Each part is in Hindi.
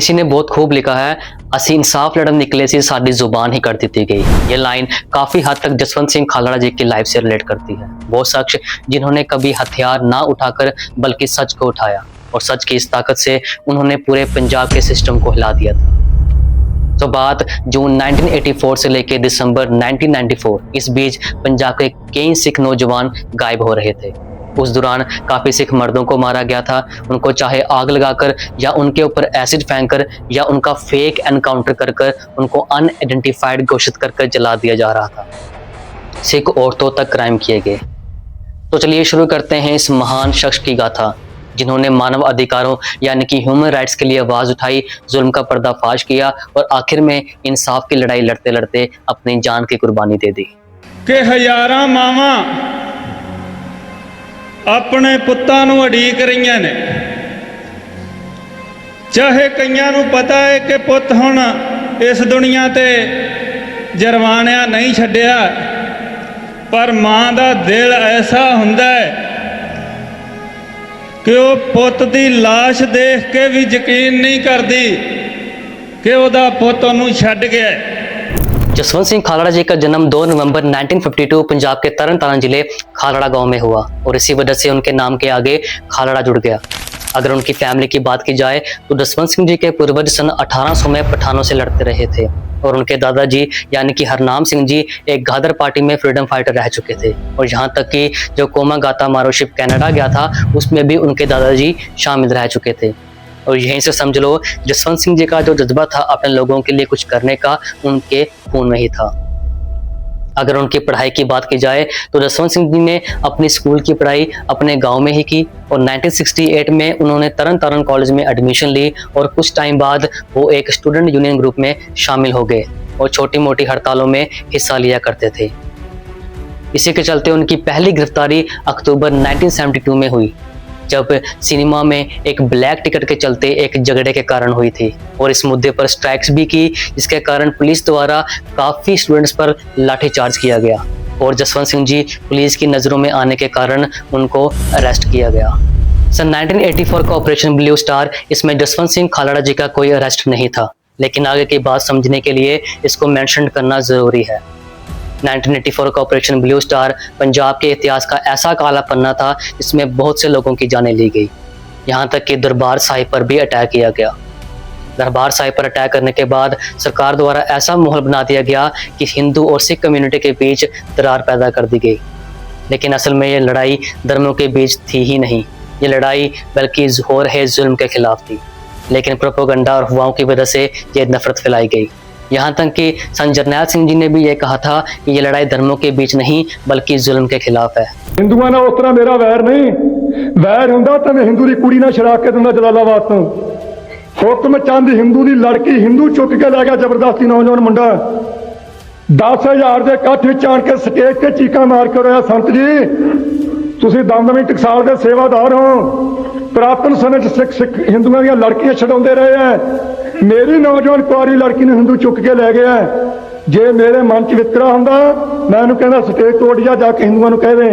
किसी ने बहुत खूब लिखा है, असी इंसाफ लड़न निकले सी साडी जुबान ही कर दी गई। ये लाइन काफी हद तक जसवंत सिंह खालड़ा जी की लाइफ से रिलेट करती है। वो शख्स जिन्होंने कभी हथियार ना उठाकर बल्कि सच को उठाया और सच की इस ताकत से उन्होंने पूरे पंजाब के सिस्टम को हिला दिया था। तो बात जून 1984 से लेकर दिसंबर 1994, इस बीच पंजाब के कई सिख नौजवान गायब हो रहे थे। उस दौरान काफी सिख मर्दों को मारा गया था। उनको चाहे आग लगाकर या उनके ऊपर एसिड फेंककर या उनका फेक एनकाउंटर कर कर उनको अनआइडेंटिफाइड घोषित कर जला दिया जा रहा था। सिख औरतों तक क्राइम किए गए। तो चलिए शुरू करते हैं इस महान शख्स की गाथा, जिन्होंने मानव अधिकारों यानी कि ह्यूमन राइट्स के लिए आवाज उठाई, जुल्म का पर्दाफाश किया और आखिर में इंसाफ की लड़ाई लड़ते लड़ते अपनी जान की कुर्बानी दे दी। कि हजारां मावां अपने पुत्तां नूं उड़ीक रहीआं ने, चाहे कईयां नूं पता है कि पुत्त हुण इस दुनिया ते जरवाणिया नहीं छड्डिया, पर मां दा दिल ऐसा हुंदा है कि वो पुत्त दी लाश देख के भी यकीन नहीं करती कि उहदा पुत्त उहनूं छड्ड गया। जसवंत सिंह खालड़ा जी का जन्म 2 नवंबर 1952 पंजाब के तरन तारण जिले खालड़ा गांव में हुआ और इसी वजह से उनके नाम के आगे खालड़ा जुड़ गया। अगर उनकी फैमिली की बात की जाए तो जसवंत सिंह जी के पूर्वज सन 1800 में पठानों से लड़ते रहे थे और उनके दादाजी यानी कि हरनाम सिंह जी एक गादर पार्टी में फ्रीडम फाइटर रह चुके थे और यहाँ तक कि जो कोमागाता मारोशिप कनाडा गया था उसमें भी उनके दादाजी शामिल रह चुके थे। और यहीं से समझ लो जसवंत सिंह जी का जो जज्बा था अपने लोगों के लिए कुछ करने का, उनके खून में ही था। अगर उनकी पढ़ाई की बात की जाए तो जसवंत सिंह जी ने अपनी स्कूल की पढ़ाई अपने गांव में ही की और 1968 में उन्होंने तरन तारण कॉलेज में एडमिशन ली और कुछ टाइम बाद वो एक स्टूडेंट यूनियन ग्रुप में शामिल हो गए और छोटी मोटी हड़तालों में हिस्सा लिया करते थे। इसी के चलते उनकी पहली गिरफ्तारी अक्टूबर 1972 में हुई, जब सिनेमा में एक ब्लैक टिकट के चलते एक झगड़े के कारण हुई थी और इस मुद्दे पर स्ट्राइक्स भी की, जिसके कारण पुलिस द्वारा काफी स्टूडेंट्स पर लाठीचार्ज किया गया और जसवंत सिंह जी पुलिस की नजरों में आने के कारण उनको अरेस्ट किया गया। सन 1984 का ऑपरेशन ब्लू स्टार, इसमें जसवंत सिंह खालड़ा जी का कोई अरेस्ट नहीं था, लेकिन आगे की बात समझने के लिए इसको मेंशन करना जरूरी है। 1984 का ऑपरेशन ब्लू स्टार पंजाब के इतिहास का ऐसा काला पन्ना था जिसमें बहुत से लोगों की जानें ली गई। यहाँ तक कि दरबार साहिब पर भी अटैक किया गया। दरबार साहिब पर अटैक करने के बाद सरकार द्वारा ऐसा माहौल बना दिया गया कि हिंदू और सिख कम्युनिटी के बीच दरार पैदा कर दी गई। लेकिन असल में ये लड़ाई धर्मों के बीच थी ही नहीं, ये लड़ाई बल्कि हो रहे जुल्म के खिलाफ थी। लेकिन प्रोपेगेंडा और अफवाहों की वजह से ये नफरत फैलाई गई। यहाँ तक कि संत जरनैल सिंह जी ने भी ये कहा था कि ये लड़ाई धर्मों के बीच नहीं बल्कि जुल्म के खिलाफ है। हिंदुआं नाल उस तरह मेरा वैर नहीं, वैर हुंदा तां मैं हिंदू दी कुड़ी नाल छड़ा के दिंदा जलालाबाद तों। हुक्म चंद हिंदू दी लड़की हिंदू चुक के लै गया जबरदस्ती नौजवान मुंडा, 10,000 दे इकट्ठ विच आण के स्टेज ते चीकां मार के रोया, संत जी तुसीं दमदमी टकसाल दे सेवादार हो, पुरातन समय सिख हिंदुआं दी लड़कियां छड़ाउंदे रहे हैं, मेरी नौजवान कुआरी लड़की ने हिंदू चुक के लै गया। जे मेरे मन च वितकरा हुंदा मैं उहनूं कहंदा स्टेज तोड़ जा जाके हिंदुआं नूं कह दे,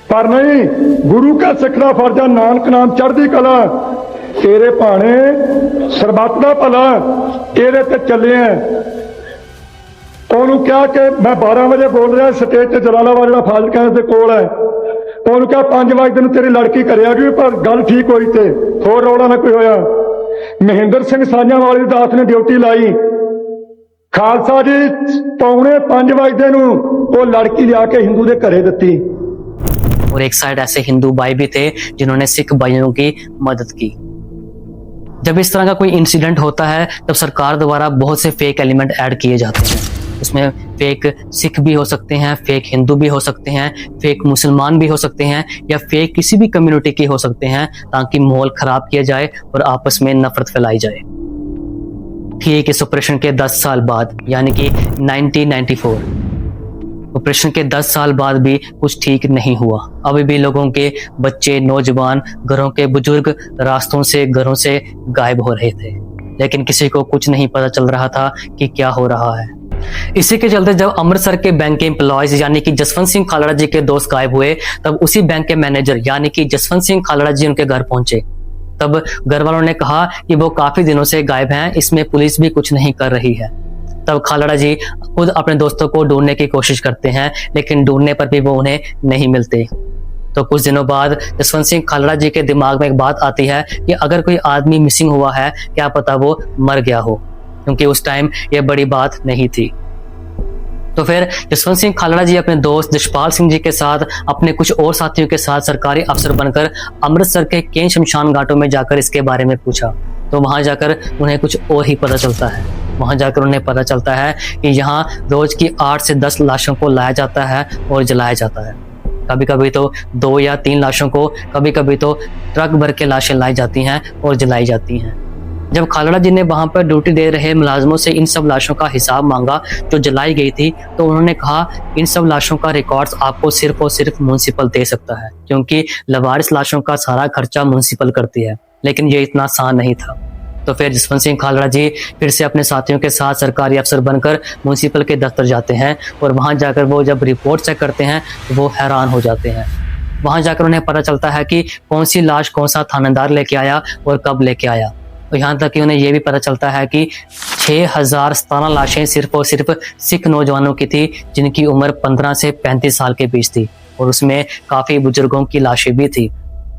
पर नहीं, गुरु का सिख दा फर्ज है, नानक नाम चढ़दी कला, तेरे भाणे सरबत दा भला तेरे ते चले हैं। उन्होंने कहा कि मैं 12 बजे बोल रहा स्टेज से जलालाबाद जो फाजिलका के कोल है, उन्होंने कहा 5 बजे तेरी लड़की करे गई, पर गल ठीक हुई थे होर रौला ना कोई होया। महेंद्र सिंह साझावाली दास ने ड्यूटी लाई, खालसा जी 4:45 बजे वो लड़की लिया के हिंदू के घरे दी। और एक साइड ऐसे हिंदू भाई भी थे जिन्होंने सिख भाइयों की मदद की। जब इस तरह का कोई इंसिडेंट होता है तब सरकार द्वारा बहुत से फेक एलिमेंट ऐड किए जाते हैं। उसमें फेक सिख भी हो सकते हैं, फेक हिंदू भी हो सकते हैं, फेक मुसलमान भी हो सकते हैं या फेक किसी भी कम्युनिटी के हो सकते हैं, ताकि माहौल खराब किया जाए और आपस में नफरत फैलाई जाए। ठीक इस ऑपरेशन के 10 साल बाद यानी कि 1994, ऑपरेशन के 10 साल बाद भी कुछ ठीक नहीं हुआ। अभी भी लोगों के बच्चे, नौजवान, घरों के बुजुर्ग रास्तों से, घरों से गायब हो रहे थे, लेकिन किसी को कुछ नहीं पता चल रहा था कि क्या हो रहा है। इसी के चलते जब अमृतसर के बैंक के एम्प्लॉयज यानी कि जसवंत सिंह खालड़ा जी के दोस्त गायब हुए, तब उसी बैंक के मैनेजर यानी कि जसवंत सिंह खालड़ा जी उनके घर पहुंचे तब घर वालों ने कहा कि वो काफी दिनों से गायब हैं, इसमें पुलिस भी कुछ नहीं कर रही है। तब खालड़ा जी खुद अपने दोस्तों को ढूंढने की कोशिश करते हैं, लेकिन ढूंढने पर भी वो उन्हें नहीं मिलते। तो कुछ दिनों बाद जसवंत सिंह खालड़ा जी के दिमाग में एक बात आती है कि अगर कोई आदमी मिसिंग हुआ है, क्या पता वो मर गया हो, क्योंकि उस टाइम ये बड़ी बात नहीं थी। तो फिर जसवंत सिंह खालड़ा जी अपने दोस्त जशपाल सिंह जी के साथ, अपने कुछ और साथियों के साथ सरकारी अफसर बनकर अमृतसर के केन शमशान घाटों में जाकर इसके बारे में पूछा। तो वहां जाकर उन्हें कुछ और ही पता चलता है। वहां जाकर उन्हें पता चलता है कि यहाँ रोज की 8 से 10 लाशों को लाया जाता है और जलाया जाता है। कभी कभी तो 2 या 3 लाशों को, कभी कभी तो ट्रक भर के लाशें लाई जाती हैं और जलाई जाती हैं। जब खालड़ा जी ने वहां पर ड्यूटी दे रहे मुलाजमों से इन सब लाशों का हिसाब मांगा जो जलाई गई थी, तो उन्होंने कहा इन सब लाशों का रिकॉर्ड्स आपको सिर्फ और सिर्फ म्युनिसिपल दे सकता है, क्योंकि लवारिस लाशों का सारा खर्चा म्युनिसिपल करती है। लेकिन ये इतना आसान नहीं था। तो फिर जसवंत सिंह खालड़ा जी फिर से अपने साथियों के साथ सरकारी अफसर बनकर म्युनिसिपल के दफ्तर जाते हैं और वहां जाकर वो जब रिपोर्ट चेक करते हैं तो वो हैरान हो जाते हैं। वहां जाकर उन्हें पता चलता है कि कौन सी लाश कौन सा थानेदार लेके आया और कब लेके आया। और यहाँ तक कि उन्हें यह भी पता चलता है कि 6017 लाशें सिर्फ और सिर्फ सिख नौजवानों की थी, जिनकी उम्र 15 से 35 साल के बीच थी, और उसमें काफी बुजुर्गों की लाशें भी थी।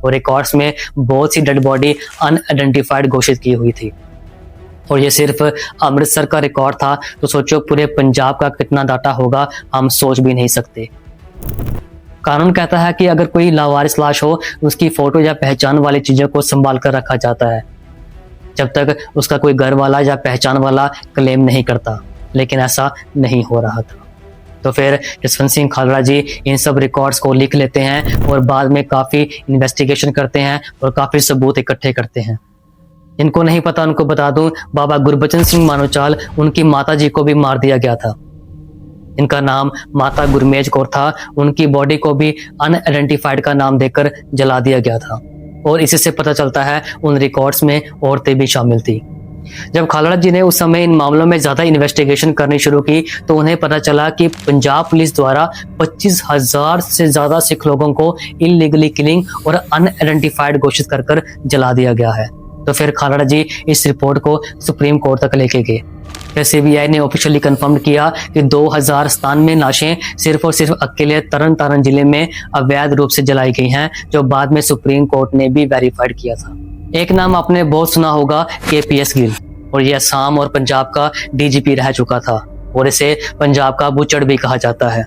और रिकॉर्ड्स में बहुत सी डेड बॉडी अनआइडेंटिफाइड घोषित की हुई थी। और ये सिर्फ अमृतसर का रिकॉर्ड था, तो सोचो पूरे पंजाब का कितना डाटा होगा, हम सोच भी नहीं सकते। कानून कहता है कि अगर कोई लावारिस लाश हो, उसकी फोटो या पहचान वाली चीजों को संभाल कर रखा जाता है जब तक उसका कोई घर वाला या पहचान वाला क्लेम नहीं करता। लेकिन ऐसा नहीं हो रहा था। तो फिर जसवंत सिंह खालड़ा जी इन सब रिकॉर्ड्स को लिख लेते हैं और बाद में काफी इन्वेस्टिगेशन करते हैं और काफी सबूत इकट्ठे करते हैं। इनको नहीं पता उनको बता दूं, बाबा गुरबचन सिंह मानोचाल, उनकी माता जी को भी मार दिया गया था। इनका नाम माता गुरमेज कौर था। उनकी बॉडी को भी अनआइडेंटिफाइड का नाम देकर जला दिया गया था। और इसी से पता चलता है उन रिकॉर्ड्स में औरतें भी शामिल थी। जब खालड़ा जी ने उस समय इन मामलों में ज्यादा इन्वेस्टिगेशन करनी शुरू की, तो उन्हें पता चला कि पंजाब पुलिस द्वारा 25,000 से ज्यादा सिख लोगों को इलीगली किलिंग और अनआइडेंटिफाइड घोषित कर जला दिया गया है। तो फिर खालड़ा जी इस रिपोर्ट को सुप्रीम कोर्ट तक लेके गए। फिर सीबीआई ने ऑफिशियली कंफर्म किया कि 2097 लाशें सिर्फ और सिर्फ अकेले तरन तारण जिले में अवैध रूप से जलाई गई हैं, जो बाद में सुप्रीम कोर्ट ने भी वेरीफाइड किया था। एक नाम आपने बहुत सुना होगा, KPS गिल, और ये असम और पंजाब का DGP रह चुका था और इसे पंजाब का बुचड़ भी कहा जाता है।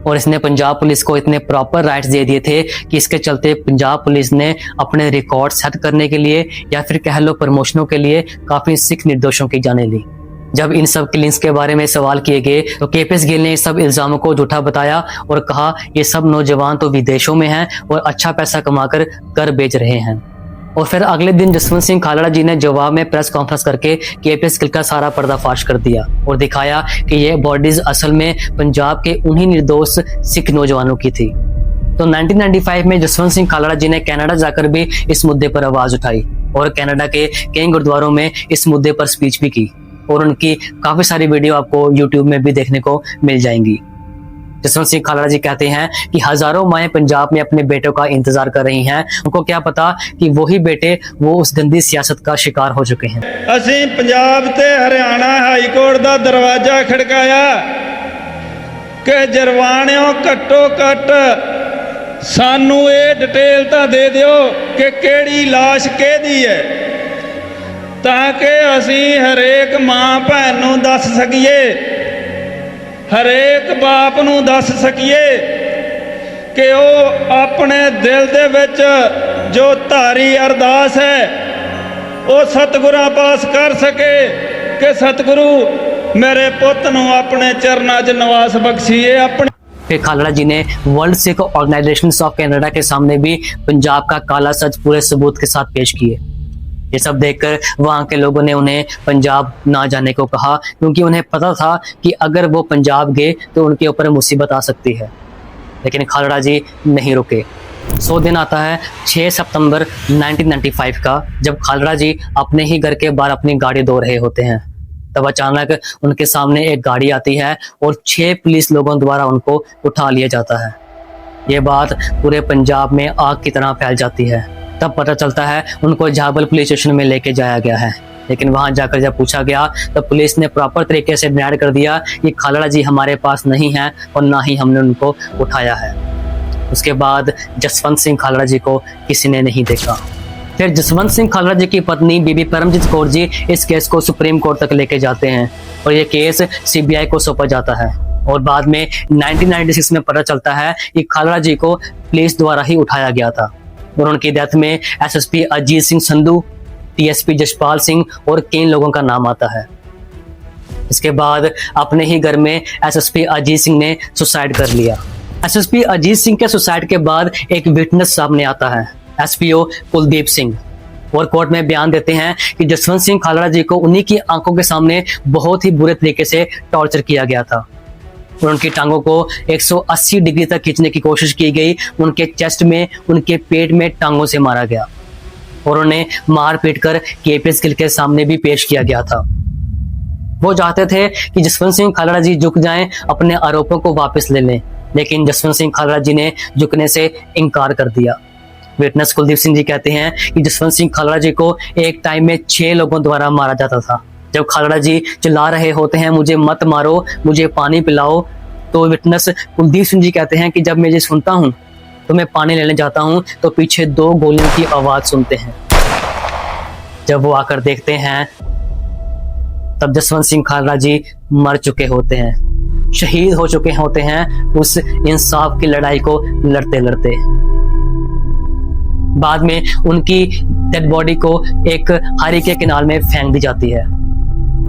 और इसने पंजाब पुलिस को इतने प्रॉपर राइट्स दे दिए थे कि इसके चलते पंजाब पुलिस ने अपने रिकॉर्ड सेट करने के लिए या फिर कह लो प्रमोशनों के लिए काफी सिख निर्दोषों की जानें ली। जब इन सब किलिंग्स के बारे में सवाल किए गए तो KPS गिल ने इस सब इल्जामों को झूठा बताया और कहा ये सब नौजवान तो विदेशों में हैं और अच्छा पैसा कमाकर कर बेच रहे हैं। और फिर अगले दिन जसवंत सिंह खालड़ा जी ने जवाब में प्रेस कॉन्फ्रेंस करके KPS गिल का सारा पर्दाफाश कर दिया और दिखाया कि ये बॉडीज असल में पंजाब के उन्हीं निर्दोष सिख नौजवानों की थी। तो 1995 में जसवंत सिंह खालड़ा जी ने कनाडा जाकर भी इस मुद्दे पर आवाज उठाई और कनाडा के कई गुरुद्वारों में इस मुद्दे पर स्पीच भी की और उनकी काफी सारी वीडियो आपको YouTube में भी देखने को मिल जाएंगी। जसवंत सिंह खालड़ा जी कहते हैं कि हजारों माएं पंजाब में अपने बेटों का इंतजार कर रही हैं। उनको क्या पता कि वही बेटे वो उस गंदी सियासत का शिकार हो चुके हैं। ਅਸੀਂ ਪੰਜਾਬ ਤੇ ਹਰਿਆਣਾ ਹਾਈ ਕੋਰਟ ਦਾ ਦਰਵਾਜ਼ਾ ਖੜਕਾਇਆ ਕਿ ਜਰਵਾਣਿਓ ਘੱਟੋ ਘੱਟ ਸਾਨੂੰ ਇਹ ਡਿਟੇਲ ਤਾਂ ਦੇ ਦਿਓ ਕਿ ਕਿਹੜੀ ਲਾਸ਼ ਕਿਹਦੀ ਹੈ, ਤਾਂ ਕਿ ਅਸੀਂ ਹਰੇਕ ਮਾਂ ਭੈਣ ਨੂੰ ਦੱਸ ਸਕੀਏ, ਹਰੇਕ ਬਾਪ ਨੂੰ ਦੱਸ ਸਕੀਏ ਕਿ ਉਹ ਆਪਣੇ ਦਿਲ ਦੇ ਵਿੱਚ ਜੋ ਧਾਰੀ ਅਰਦਾਸ ਹੈ ਉਹ ਸਤਿਗੁਰਾਂ ਪਾਸ ਕਰ ਸਕੇ ਕਿ ਸਤਿਗੁਰੂ ਮੇਰੇ ਪੁੱਤ ਨੂੰ ਆਪਣੇ ਚਰਨਾਂ 'ਚ ਨਿਵਾਸ ਬਖਸ਼ੀਏ। ਆਪਣੇ फिर खालड़ा जी ने World Sikh Organization of Canada के सामने भी पंजाब का काला सच पूरे सबूत के साथ पेश किए। ये सब देखकर वहां के लोगों ने उन्हें पंजाब ना जाने को कहा, क्योंकि उन्हें पता था कि अगर वो पंजाब गए तो उनके ऊपर मुसीबत आ सकती है। लेकिन खालड़ा जी नहीं रुके। 100 दिन आता है 6 सितंबर 1995 का, जब खालड़ा जी अपने ही घर के बाहर अपनी गाड़ी धो रहे होते हैं। तब अचानक उनके सामने एक गाड़ी आती है और 6 पुलिस लोगों द्वारा उनको उठा लिया जाता है। ये बात पूरे पंजाब में आग की तरह फैल जाती है। तब पता चलता है उनको झाबल पुलिस स्टेशन में लेके जाया गया है। लेकिन वहां जाकर जब पूछा गया तो पुलिस ने प्रॉपर तरीके से डिनाई कर दिया कि खालड़ा जी हमारे पास नहीं है और ना ही हमने उनको उठाया है। उसके बाद जसवंत सिंह खालड़ा जी को किसी ने नहीं देखा। फिर जसवंत सिंह खालड़ा जी की पत्नी बीबी परमजीत कौर जी इस केस को सुप्रीम कोर्ट तक लेके जाते हैं और ये केस सीबीआई को सौंपा जाता है। और बाद में 1996 में पता चलता है कि खालड़ा जी को पुलिस द्वारा ही उठाया गया था और उनकी डेथ में एसएसपी अजीत सिंह संधू, टीएसपी जसपाल सिंह और कई लोगों का नाम आता है। इसके बाद अपने ही घर में एसएसपी अजीत सिंह ने सुसाइड कर लिया। एसएसपी अजीत सिंह के सुसाइड के बाद एक विटनेस सामने आता है, एसपीओ कुलदीप सिंह, और कोर्ट में बयान देते हैं कि जसवंत सिंह खालड़ा जी को उन्हीं की आंखों के सामने बहुत ही बुरे तरीके से टॉर्चर किया गया था और उनकी टांगों को 180 डिग्री तक खींचने की कोशिश की गई। उनके चेस्ट में, उनके पेट में टांगों से मारा गया और उन्हें मार पीट कर केपीएस गिल के सामने भी पेश किया गया था। वो चाहते थे कि जसवंत सिंह खालड़ा जी झुक जाएं, अपने आरोपों को वापस ले लें, लेकिन जसवंत सिंह खालड़ा जी ने झुकने से इनकार कर दिया। विटनेस कुलदीप सिंह जी कहते हैं कि जसवंत सिंह खालड़ा जी को एक टाइम में 6 लोगों द्वारा मारा जाता था। जब खालड़ा जी चिल्ला रहे होते हैं मुझे मत मारो, मुझे पानी पिलाओ, तो विटनेस कुलदीप सिंह जी कहते हैं कि जब मैं ये सुनता हूँ तो मैं पानी लेने जाता हूँ तो पीछे 2 गोलियों की आवाज सुनते हैं। जब वो आकर देखते हैं तब जसवंत सिंह खालड़ा जी मर चुके होते हैं, शहीद हो चुके होते हैं उस इंसाफ की लड़ाई को लड़ते लड़ते। बाद में उनकी डेड बॉडी को एक हारी के किनारे में फेंक दी जाती है।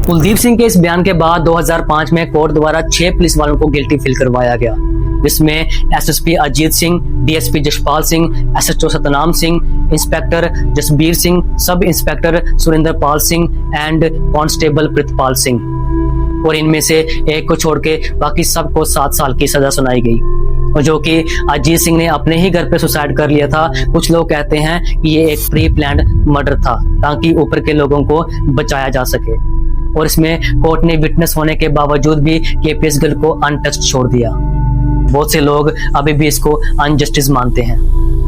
कुलदीप सिंह के इस बयान के बाद 2005 में कोर्ट द्वारा 6 पुलिस वालों को गिल्टी फील करवाया गया, जिसमें SSP Ajit Singh, DSP Jaspal Singh, SHO Satnam Singh, inspector Jasbir Singh, sub inspector Surendra Pal Singh and constable Pritpal Singh. और इनमें से एक को छोड़ के बाकी सबको 7 साल की सजा सुनाई गई, और जो कि अजीत सिंह ने अपने ही घर पे सुसाइड कर लिया था। कुछ लोग कहते हैं कि ये एक प्री प्लान्ड मर्डर था ताकि ऊपर के लोगों को बचाया जा सके, और इसमें कोर्ट ने विटनेस होने के बावजूद भी केपीएस गिल को अनटच्ड छोड़ दिया। बहुत से लोग अभी भी इसको अनजस्टिस मानते हैं,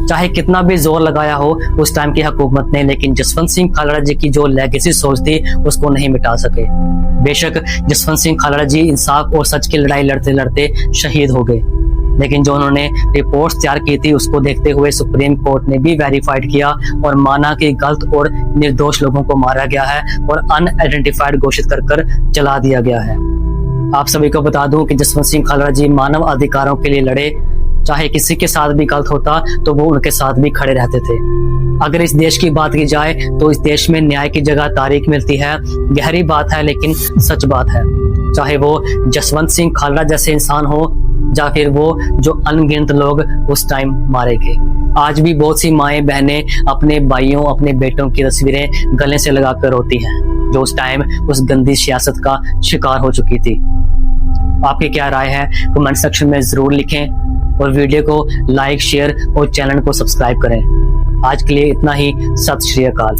चाहे कितना भी जोर लगाया हो उस टाइम की हुकूमत ने, लेकिन जसवंत सिंह खालड़ा जी की जो लेगेसी सोच थी उसको नहीं मिटा सके। बेशक जसवंत सिंह खालड़ा जी इंसाफ और सच की लड़ाई लड़ते लड़ते शहीद हो गए, लेकिन जो उन्होंने रिपोर्ट्स तैयार की थी उसको देखते हुए सुप्रीम कोर्ट ने भी वेरीफाइड किया और माना कि गलत और निर्दोष लोगों को मारा गया है और अनआइडेंटिफाइड घोषित कर जला दिया गया है। आप सभी को बता दूं कि जसवंत सिंह खालड़ा जी मानव अधिकारों के लिए लड़े, चाहे किसी के साथ भी गलत होता तो वो उनके साथ भी खड़े रहते थे। अगर इस देश की बात की जाए तो इस देश में न्याय की जगह तारीख मिलती है। गहरी बात है लेकिन सच बात है, चाहे वो जसवंत सिंह खालड़ा जैसे इंसान हो या फिर वो जो अनगिनत लोग उस टाइम मारे गए। आज भी बहुत सी माएं बहनें अपने भाइयों, अपने बेटों की तस्वीरें गले से लगाकर रोती हैं, जो उस टाइम उस गंदी सियासत का शिकार हो चुकी थी। आपकी क्या राय है कमेंट सेक्शन में जरूर लिखें और वीडियो को लाइक, शेयर और चैनल को सब्सक्राइब करें। आज के लिए इतना ही। सत श्री अकाल।